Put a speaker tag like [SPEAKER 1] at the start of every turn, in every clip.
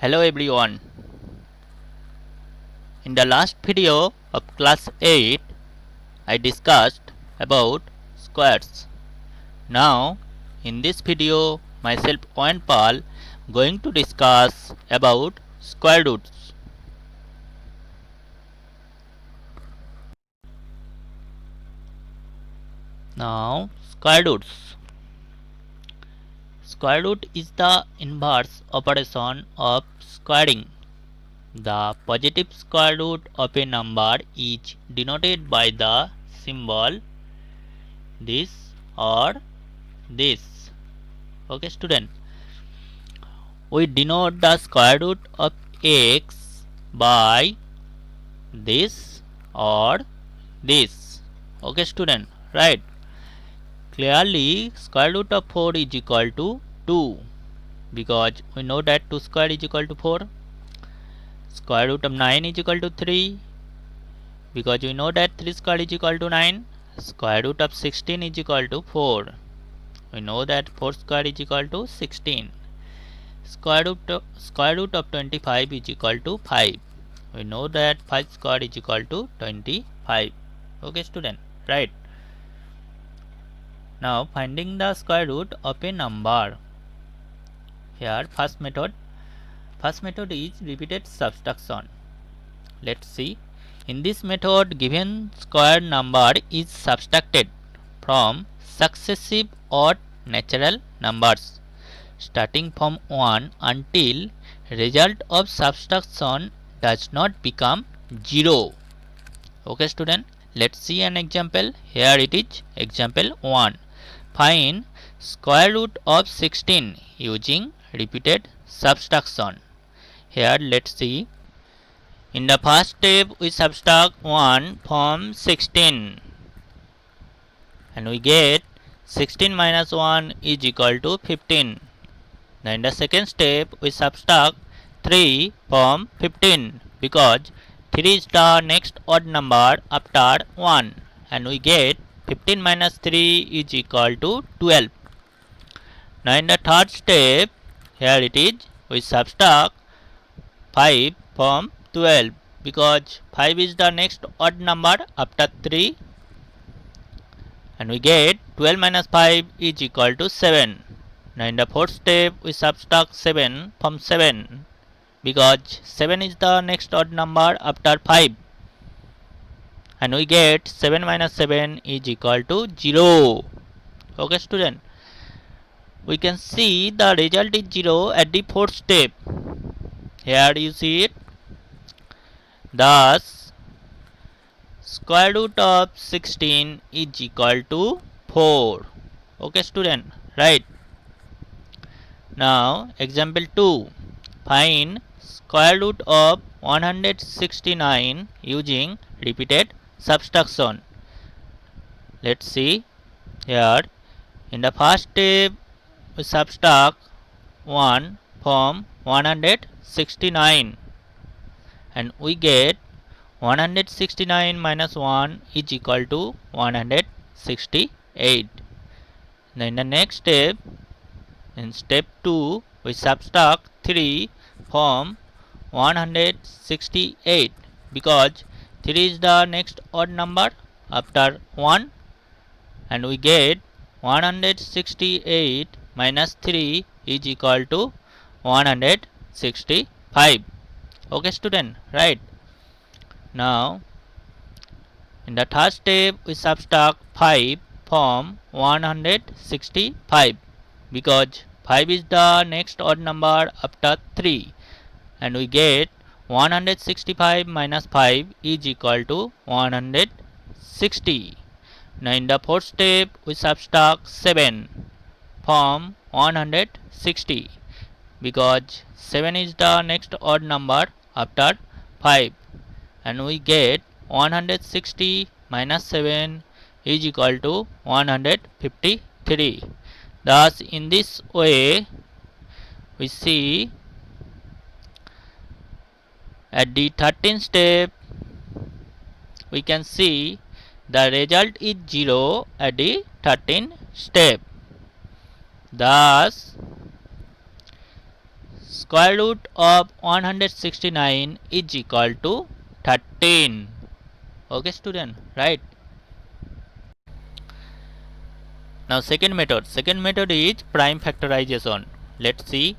[SPEAKER 1] Hello everyone. In the last video of class 8, I discussed about squares. Now, in this video, myself and Paul going to discuss about square roots. Now, square roots. Square root is the inverse operation of squaring. The positive square root of a number is denoted by the symbol this or this. Okay, student. We denote the square root of x by this or this. Okay, student. Right. Clearly, square root of 4 is equal to 2 because we know that 2 square is equal to 4. Square root of 9 is equal to 3 because we know that 3 square is equal to 9. Square root of 16 is equal to 4. We know that 4 square is equal to 16. Square root of 25 is equal to 5. We know that 5 square is equal to 25. Okay, student. Right. Now, finding the square root of a number. Here, first method is repeated subtraction. Let's see. In this method, given square number is subtracted from successive odd natural numbers starting from 1 until result of subtraction does not become 0. Okay, student. Let's see an example. Here it is. Example 1. Find square root of 16 using repeated subtraction. Here let's see. In the first step we subtract 1 from 16 and we get 16 minus 1 is equal to 15. Now in the second step we subtract 3 from 15 because 3 is the next odd number after 1 and we get 15 minus 3 is equal to 12. Now in the third step, here it is, we subtract 5 from 12 because 5 is the next odd number after 3 and we get 12 minus 5 is equal to 7. Now in the fourth step, we subtract 7 from 7 because 7 is the next odd number after 5 and we get 7 minus 7 is equal to 0. Okay, student. We can see the result is 0 at the fourth step. Here you see it. Thus, square root of 16 is equal to 4. Okay, student. Right. Now, example 2. Find square root of 169 using repeated subtraction. Let's see. Here, in the first step, we subtract 1 from 169 and we get 169 minus 1 is equal to 168. Then in the next step, in step 2, we subtract 3 from 168 because 3 is the next odd number after 1 and we get 168 minus 3 is equal to 165. Okay, student. Right. Now, in the third step, we subtract 5 from 165 because 5 is the next odd number after 3 and we get 165 minus 5 is equal to 160. Now in the fourth step we subtract 7 from 160 because 7 is the next odd number after 5 and we get 160 minus 7 is equal to 153. Thus in this way we see at the 13th step we can see the result is 0 at the 13th step. Thus square root of 169 is equal to 13. Okay student, right? Now second method is prime factorization. Let's see.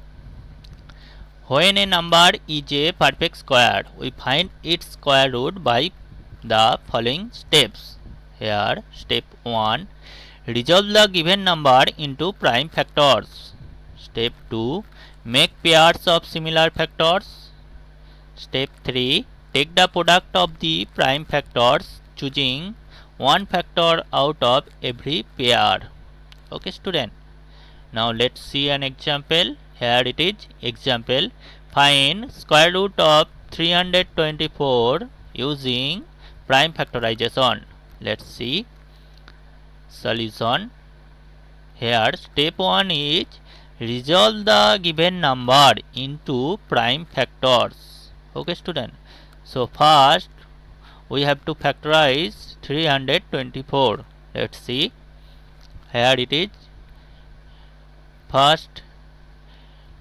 [SPEAKER 1] When a number is a perfect square, we find its square root by the following steps. Here, step 1. Resolve the given number into prime factors. Step 2. Make pairs of similar factors. Step 3. Take the product of the prime factors, choosing one factor out of every pair. Okay student. Now let's see an example. Here it is. Example. Find square root of 324 using prime factorization. Let's see. Solution. Here step 1 is resolve the given number into prime factors. Okay student. So first we have to factorize 324. Let's see. Here it is. First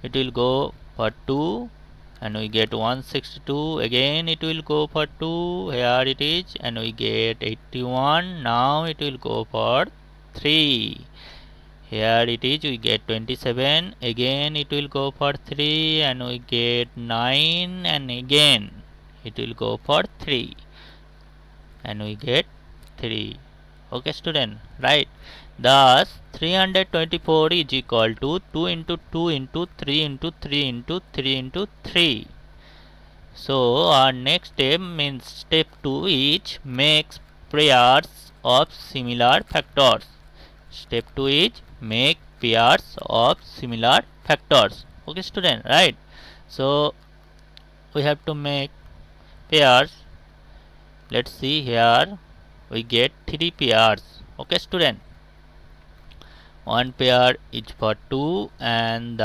[SPEAKER 1] it will go for 2 and we get 162. Again it will go for 2. Here it is and we get 81. Now it will go for 3. Here it is, we get 27. Again it will go for 3 and we get 9, and again it will go for 3 and we get 3. Okay student, right? Thus 324 is equal to 2 into 2 into 3 into 3 into 3 into 3. So our next step means step 2 is make pairs of similar factors. Step 2 is make pairs of similar factors. Okay student, right? So we have to make pairs. Let's see, here we get 3 pairs. Okay student, one pair is for 2 and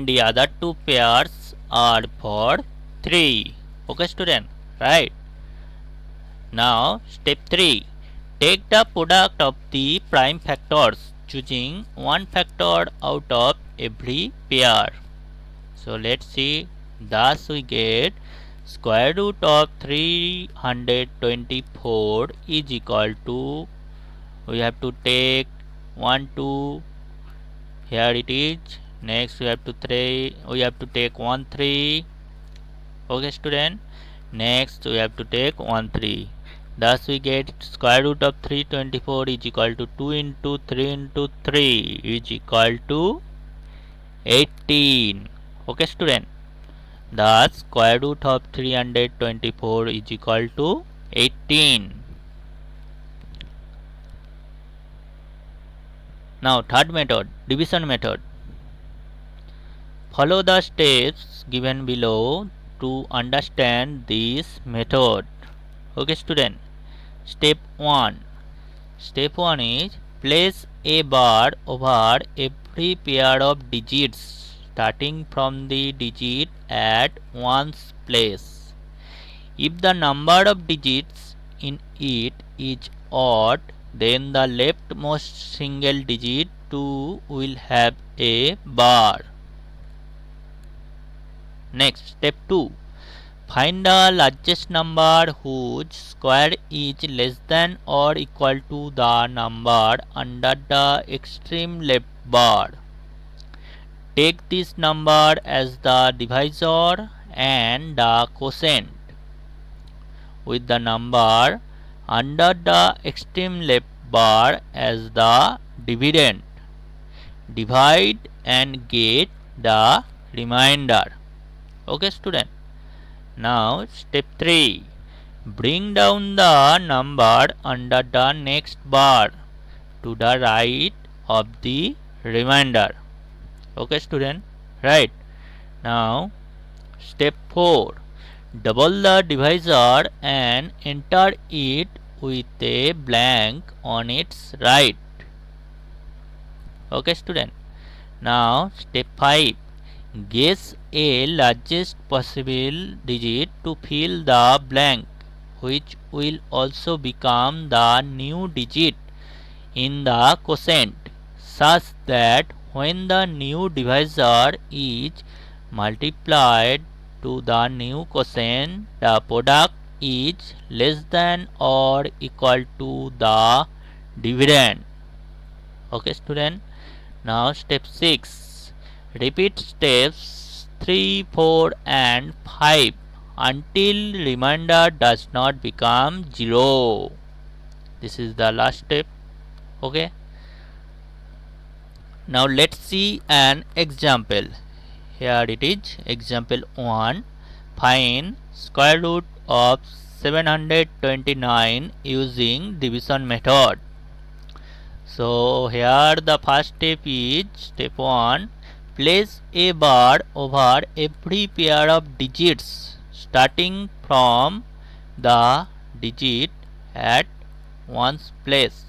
[SPEAKER 1] the other 2 pairs are for 3. Okay student, right? Now step 3. Take the product of the prime factors, choosing one factor out of every pair. So let's see. Thus we get square root of 324 is equal to, we have to take 1 2. Here it is. Next we have to take 1 3. Okay student. Next we have to take 1 3. Thus we get square root of 324 is equal to 2 into 3 into 3 is equal to 18. Okay student. Thus square root of 324 is equal to 18. Now third method, division method. Follow the steps given below to understand this method. Okay student. Step 1. Step 1 is place a bar over every pair of digits starting from the digit at one's place. If the number of digits in it is odd, then the leftmost single digit too will have a bar. Next, step 2. Find the largest number whose square is less than or equal to the number under the extreme left bar. Take this number as the divisor and the quotient, with the number under the extreme left bar as the dividend. Divide and get the remainder. Okay student. Now step 3. Bring down the number under the next bar to the right of the remainder. Okay student, right? Now step 4. Double the divisor and enter it with a blank on its right. Okay student. Now step 5. Guess a largest possible digit to fill the blank, which will also become the new digit in the quotient, such that when the new divisor is multiplied to the new quotient, the product is less than or equal to the dividend. Okay student. Now step 6. Repeat steps 3, 4 and 5 until remainder does not become 0. This is the last step. Okay. Now let's see an example. Here it is. Example 1. Find square root of 729 using division method. So here the first step is step 1. Place a bar over every pair of digits starting from the digit at one's place.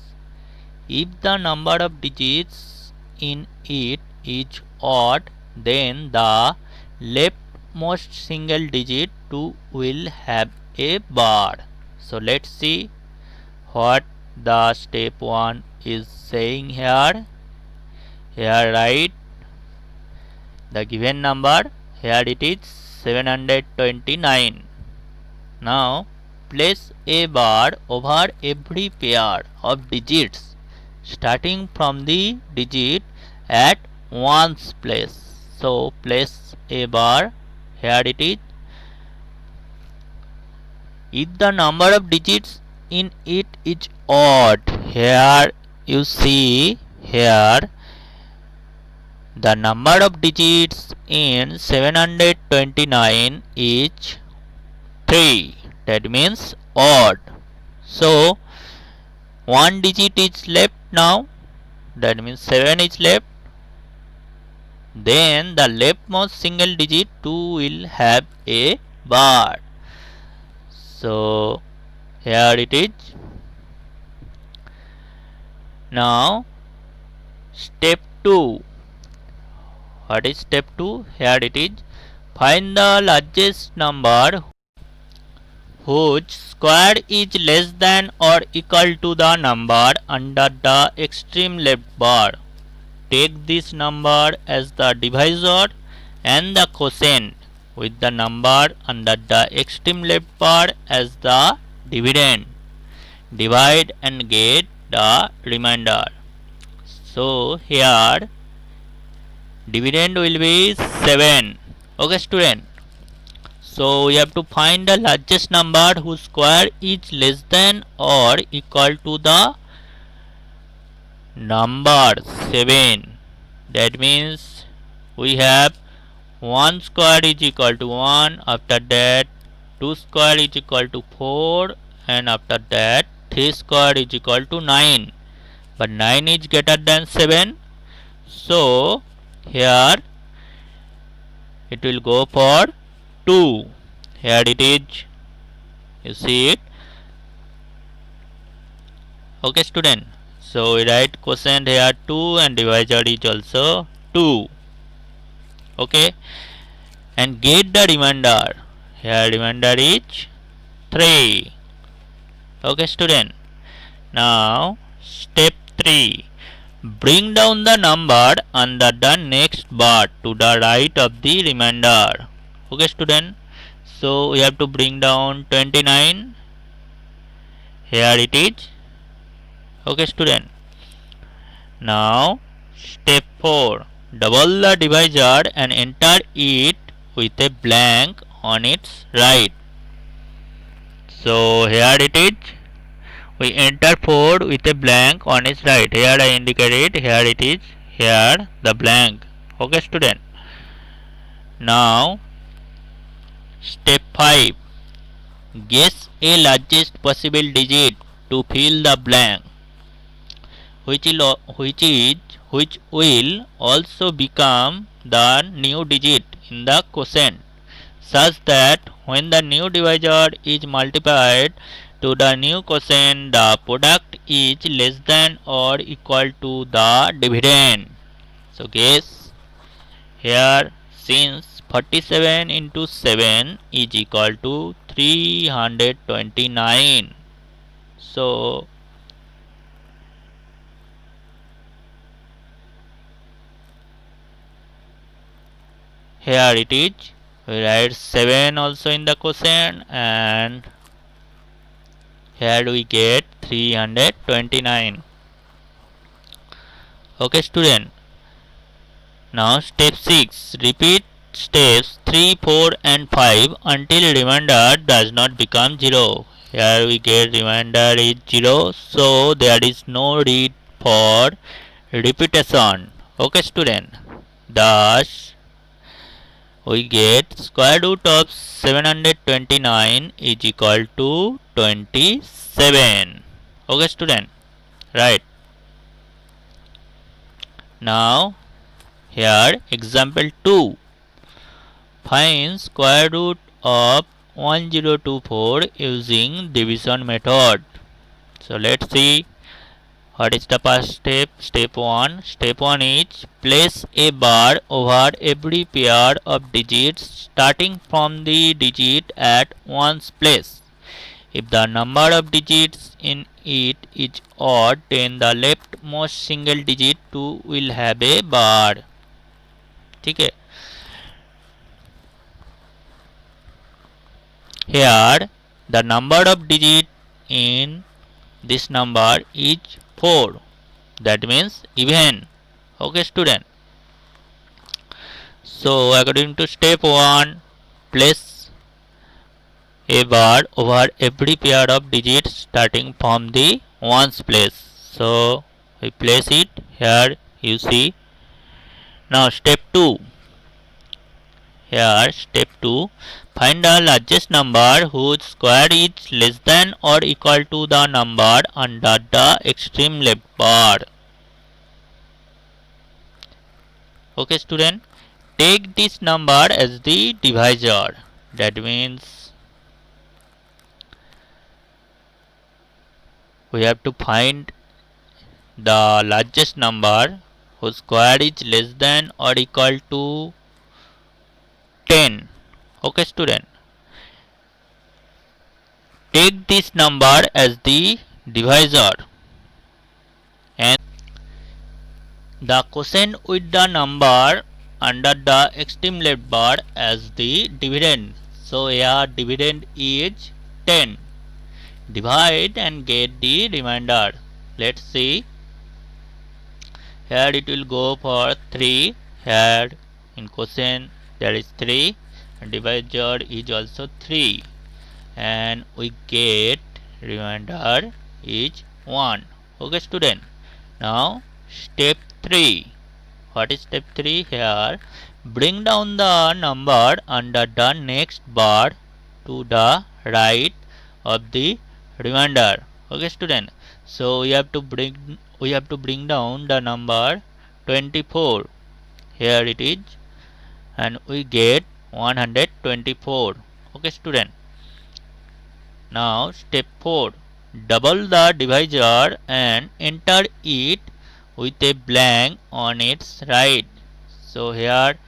[SPEAKER 1] If the number of digits in it is odd, then the leftmost single digit too will have a bar. So let's see what the step 1 is saying here. Here write the given number. Here it is 729. Now place a bar over every pair of digits starting from the digit at one's place. So place a bar. Here it is. If the number of digits in it is odd, here you see here the number of digits in 729 is 3. That means odd. So one digit is left now. That means 7 is left. Then the leftmost single digit 2 will have a bar. So here it is. Now step 2. What is step 2? Here it is. Find the largest number whose square is less than or equal to the number under the extreme left bar. Take this number as the divisor and the quotient with the number under the extreme left bar as the dividend. Divide and get the remainder. So here dividend will be 7. Okay student. So we have to find the largest number whose square is less than or equal to the number 7. That means we have 1 square is equal to 1, after that 2 square is equal to 4, and after that 3 square is equal to 9. But 9 is greater than 7. So here it will go for 2. Here it is. You see it. Okay student. So we write quotient here 2 and divisor is also 2. Okay. And get the remainder. Here remainder is 3. Okay student. Now step 3. Bring down the number under the next bar to the right of the remainder. Okay student. So we have to bring down 29. Here it is. Okay student. Now step 4. Double the divisor and enter it with a blank on its right. So here it is. We enter 4 with a blank on its right. Here I indicate it. Here it is. Here the blank. Okay student. Now step 5. Guess a largest possible digit to fill the blank, which will also become the new digit in the quotient, such that when the new divisor is multiplied to the new quotient, the product is less than or equal to the dividend. So guess here, since 47 into 7 is equal to 329. So here it is. We write 7 also in the quotient, and here we get 329. Okay student, now step 6, repeat steps 3, 4 and 5 until remainder does not become 0. Here we get remainder is 0, so there is no need for repetition. Okay student, thus we get square root of 729 is equal to 27. Okay student, right. Now here example 2, find square root of 1024 using division method. So let's see what is the first step. Step 1. Step 1 is place a bar over every pair of digits starting from the digit at ones place. If the number of digits in it is odd, then the leftmost single digit too will have a bar. ठीक है. Here the number of digit in this number is 4. That means even. Okay student. So according to step 1, place a bar over every pair of digits starting from the ones place. So we place it here, you see. Now step 2. Here step 2, find the largest number whose square is less than or equal to the number under the extreme left bar. Okay student, take this number as the divisor. That means we have to find the largest number whose square is less than or equal to 10. Okay student, take this number as the divisor and the quotient with the number under the extreme left bar as the dividend. So here dividend is 10. Divide and get the remainder. Let's see. Here it will go for 3. Here in quotient there is 3 and divisor is also 3, and we get remainder is 1. Okay student, now step 3. What is step 3? Here bring down the number under the next bar to the right of the remainder. Okay student, so we have to bring down the number 24. Here it is, and we get 124. Okay student, now step 4, double the divisor and enter it with a blank on its right. So here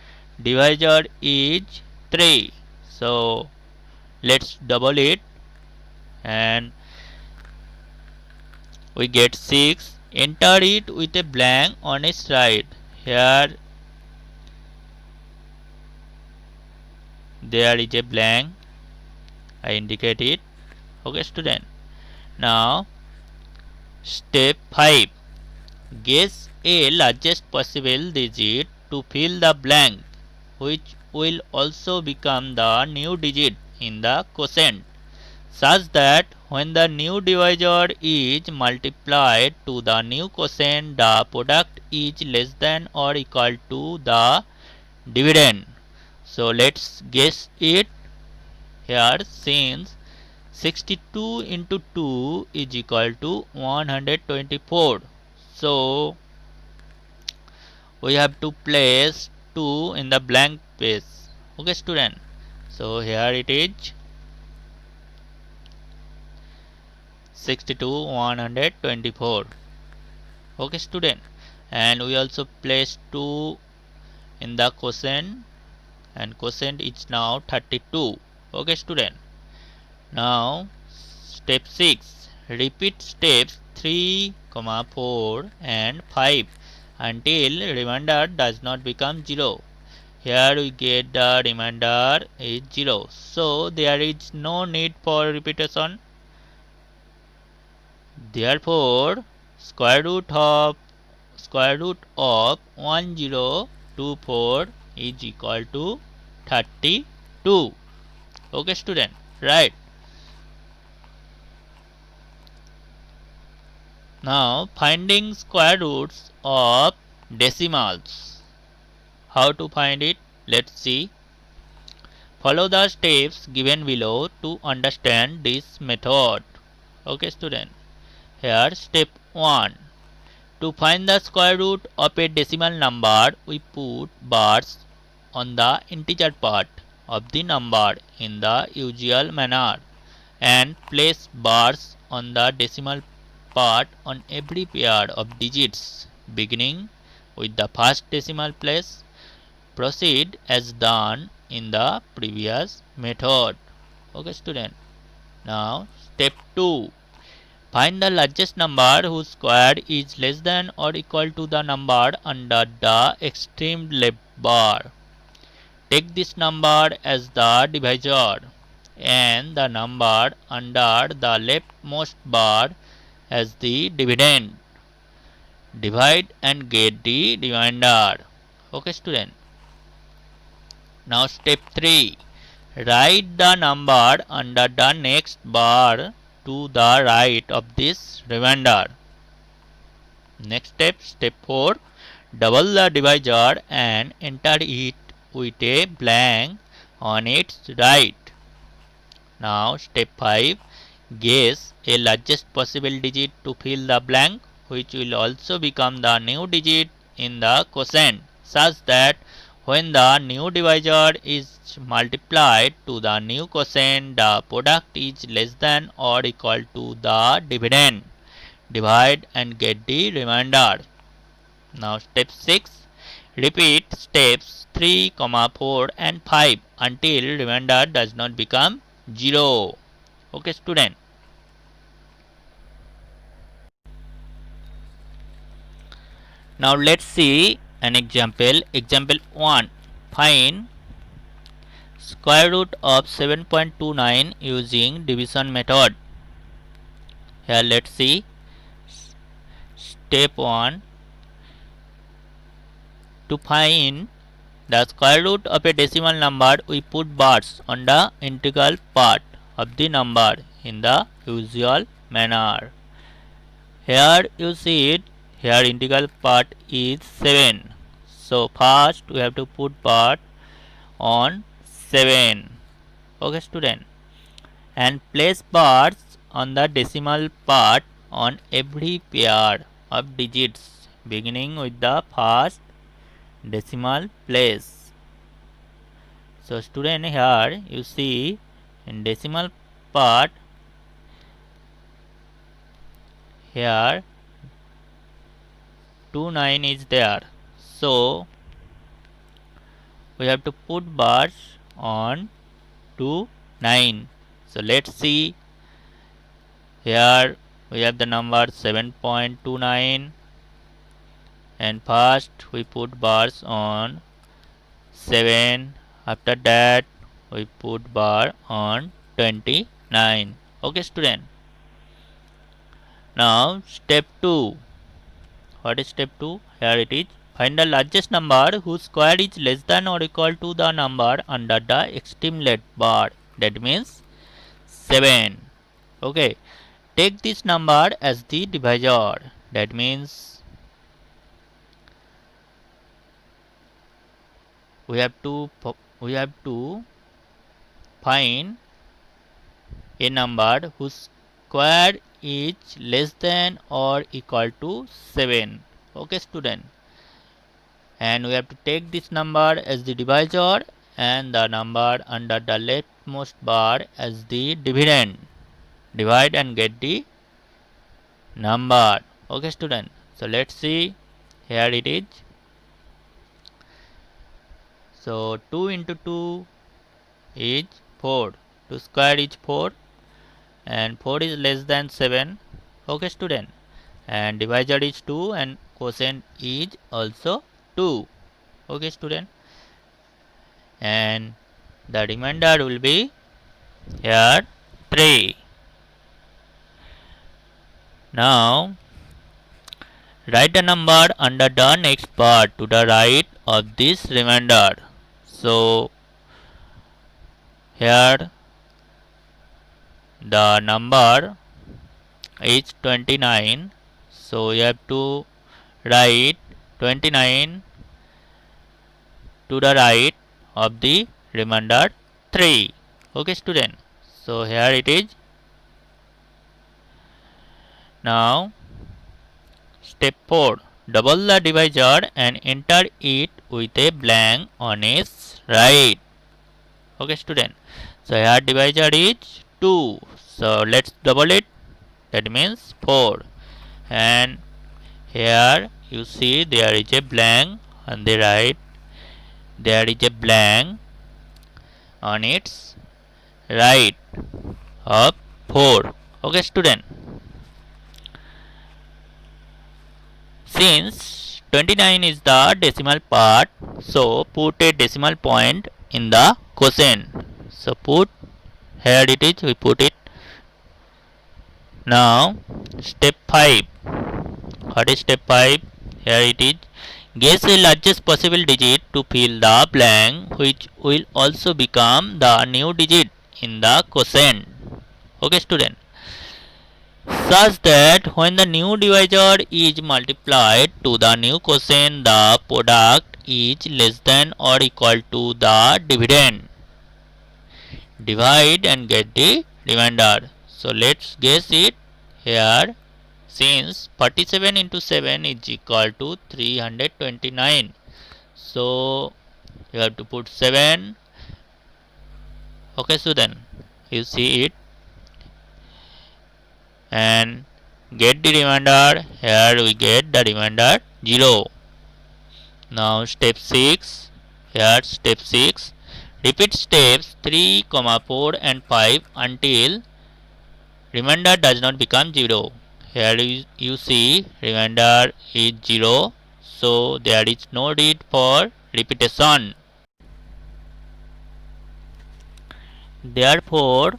[SPEAKER 1] divisor is 3, so let's double it and we get 6. Enter it with a blank on its right. Here there is a blank, I indicate it. Okay student, now step 5, guess a largest possible digit to fill the blank, which will also become the new digit in the quotient, such that when the new divisor is multiplied to the new quotient, the product is less than or equal to the dividend. So let's guess it. Here since 62 into 2 is equal to 124, so we have to place 2 in the blank space. Okay student, so here it is 62 124. Okay student, and we also place 2 in the quotient, and quotient is now 32. Okay student, now step 6, repeat steps 3, 4 and 5 until remainder does not become 0. Here we get the remainder is 0. So there is no need for repetition. Therefore, square root of 1024 is equal to 32. Okay, student, right? Now finding square roots of decimals. How to find it? Let's see. Follow the steps given below to understand this method. Okay, student. Here step 1. To find the square root of a decimal number, we put bars on the integer part of the number in the usual manner and place bars on the decimal part on every pair of digits beginning with the first decimal place. Proceed as done in the previous method. Okay, student. Now step 2. Find the largest number whose square is less than or equal to the number under the extreme left bar. Take this number as the divisor and the number under the leftmost bar as the dividend. Divide and get the remainder. Okay, student. Now step 3. Write the number under the next bar to the right of this remainder. Next step, step 4. Double the divisor and enter it with a blank on its right. Now step 5. Guess a largest possible digit to fill the blank, which will also become the new digit in the quotient, such that when the new divisor is multiplied to the new quotient, the product is less than or equal to the dividend. Divide and get the remainder. Now step 6. Repeat steps 3, 4 and 5 until remainder does not become 0. Okay, student. Now let's see an example. Example 1. Find square root of 7.29 using division method. Here let's see. Step 1. To find the square root of a decimal number, we put bars on the integral part of the number in the usual manner. Here you see it. Here integral part is 7. So first we have to put part on 7. Okay, student. And place bars on the decimal part on every pair of digits beginning with the first decimal place. So student, here you see in decimal part, here 29 is there. So we have to put bars on 29. So let's see. Here we have the number 7.29 and first we put bars on 7. After that we put bar on 29. Okay, student. Now step 2. What is step 2? Here it is. Find the largest number whose square is less than or equal to the number under the extreme left bar. That means 7. Okay. Take this number as the divisor. That means we have to find a number whose square is less than or equal to 7. Okay, student. And we have to take this number as the divisor and the number under the leftmost bar as the dividend. Divide and get the number. Okay, student. So let's see. Here it is. So 2 into 2 is 4. 2 square is 4 and 4 is less than 7. Okay, student. And divisor is 2 and quotient is also 2. Okay, student. and the remainder will be here 3. Now write a number under the next part to the right of this remainder. So here the number is 29. So you have to write 29 to the right of the remainder 3. Okay student. So here it is. Now step 4. Double the divisor and enter it with a blank on its right. Okay student. So here divisor is 2. So let's double it. That means 4. And here you see there is a blank on the right. There is a blank on its right of 4. Okay student. Since 29 is the decimal part, so put a decimal point in the quotient. So put, here it is, we put it. Now step 5. What is step 5? Here it is. Guess the largest possible digit to fill the blank, which will also become the new digit in the quotient. Okay student. Such that when the new divisor is multiplied to the new quotient, the product is less than or equal to the dividend. Divide and get the remainder. So let's guess it here. Since 47 into 7 is equal to 329. So you have to put 7. Okay, so then you see it and get the remainder. Here we get the remainder 0. Now step 6. Here step 6. Repeat steps 3, 4 and 5 until remainder does not become 0. Here you see remainder is 0. So there is no need for repetition. Therefore,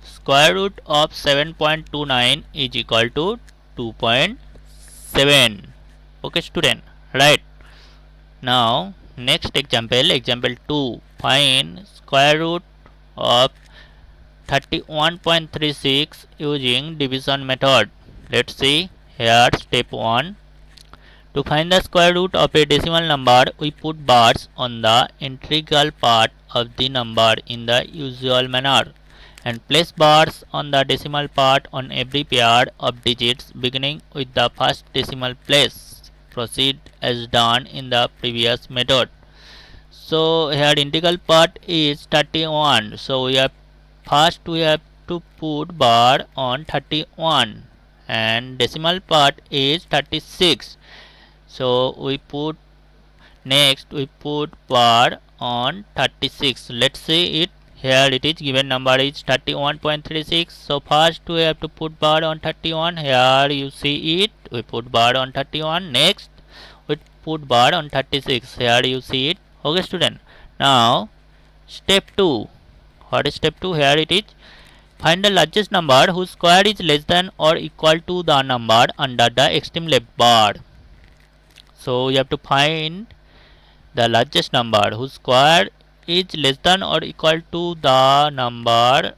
[SPEAKER 1] square root of 7.29 is equal to 2.7. Okay student, right? Now next example, example 2. Find square root of 31.36 using division method. Let's see here step 1. To find the square root of a decimal number, we put bars on the integral part of the number in the usual manner and place bars on the decimal part on every pair of digits beginning with the first decimal place. Proceed as done in the previous method. So here integral part is 31. So we have to put bar on 31 and decimal part is 36. So we put bar on 36. Let's see it. Here it is, given number is 31.36. So first we have to put bar on 31. Here you see it. We put bar on 31. Next we put bar on 36. Here you see it. Okay student. Now step 2. What is step 2? Here it is. Find the largest number whose square is less than or equal to the number under the extreme left bar. So you have to find the largest number whose square is less than or equal to the number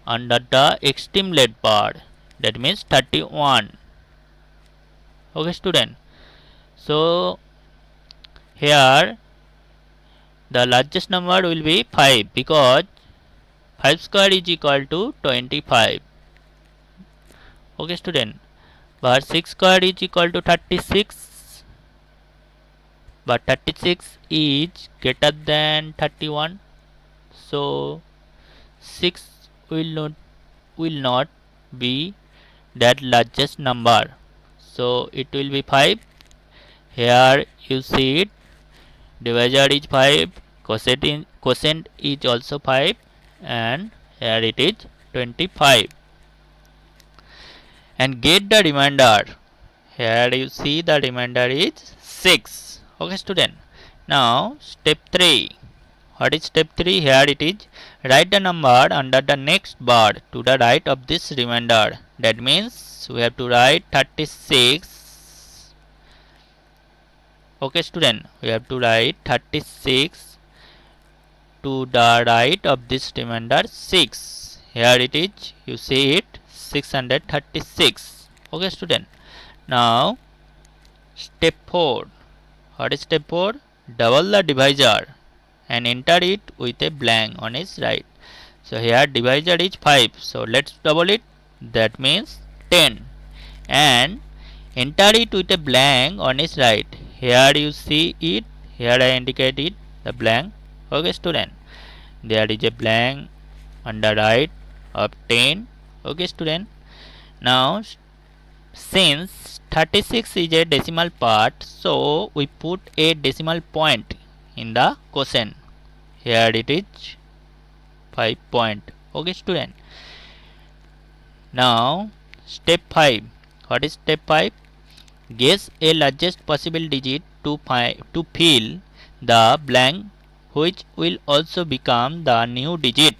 [SPEAKER 1] under the extreme left bar. That means 31. Okay student. So here the largest number will be 5 because 5 square is equal to 25. Okay student. But 6 square is equal to 36. But 36 is greater than 31. So 6 will not be that largest number. So it will be 5. Here you see it. Divisor is 5. Quotient is also 5. And here it is 25. And get the remainder. Here you see the remainder is 6. Okay student. Now step 3. What is step 3? Here it is. Write the number under the next bar to the right of this remainder. That means we have to write 36. Okay student, we have to write 36 to the right of this remainder 6. Here it is. You see it, 636. Okay student. Now step 4. What is step 4? Double the divisor and enter it with a blank on its right. So here divisor is 5. So let's double it. That means 10. And enter it with a blank on its right. Here you see it. Here I indicate it. The blank. Okay student. There is a blank on the right of 10. Okay student. Now since 36 is a decimal part, so we put a decimal point in the quotient. Here it is 5 point. Okay student. Now step 5. What is step 5? Guess a largest possible digit to fill the blank, which will also become the new digit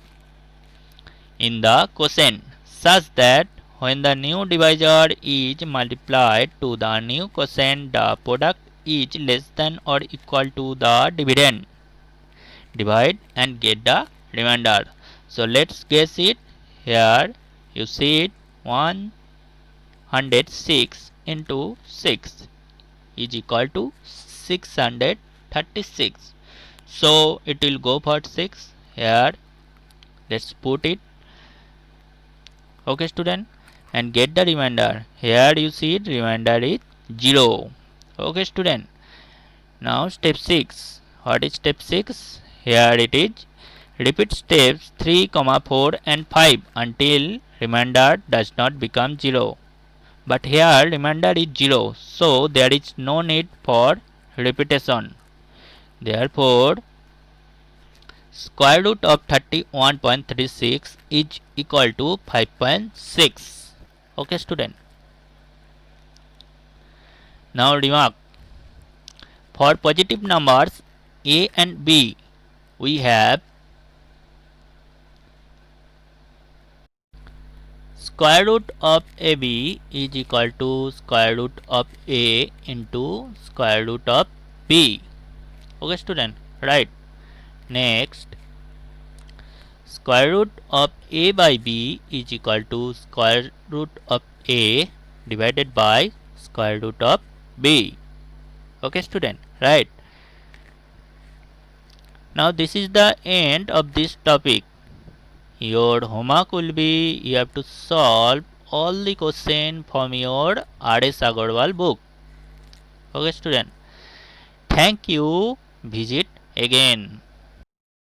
[SPEAKER 1] in the quotient, such that when the new divisor is multiplied to the new quotient, the product is less than or equal to the dividend. Divide and get the remainder. So let's guess it. Here you see it, 106 into 6 is equal to 636. So it will go for 6. Here let's put it. Okay student, and get the remainder. Here you see it, remainder is 0. Okay student. Now step 6. What is step 6? Here it is. Repeat steps 3, 4 and 5 until remainder does not become 0. But here remainder is 0, so there is no need for repetition. Therefore square root of 31.36 is equal to 5.6. Okay student. Now remark. For positive numbers a and b, we have square root of ab is equal to square root of a into square root of b. Okay student, right. Next, square root of a by b is equal to square root of a divided by square root of b. Okay student, right. Now this is the end of this topic. Your homework will be, you have to solve all the questions from your R.S. Agarwal book. Okay student, thank you. Visit again.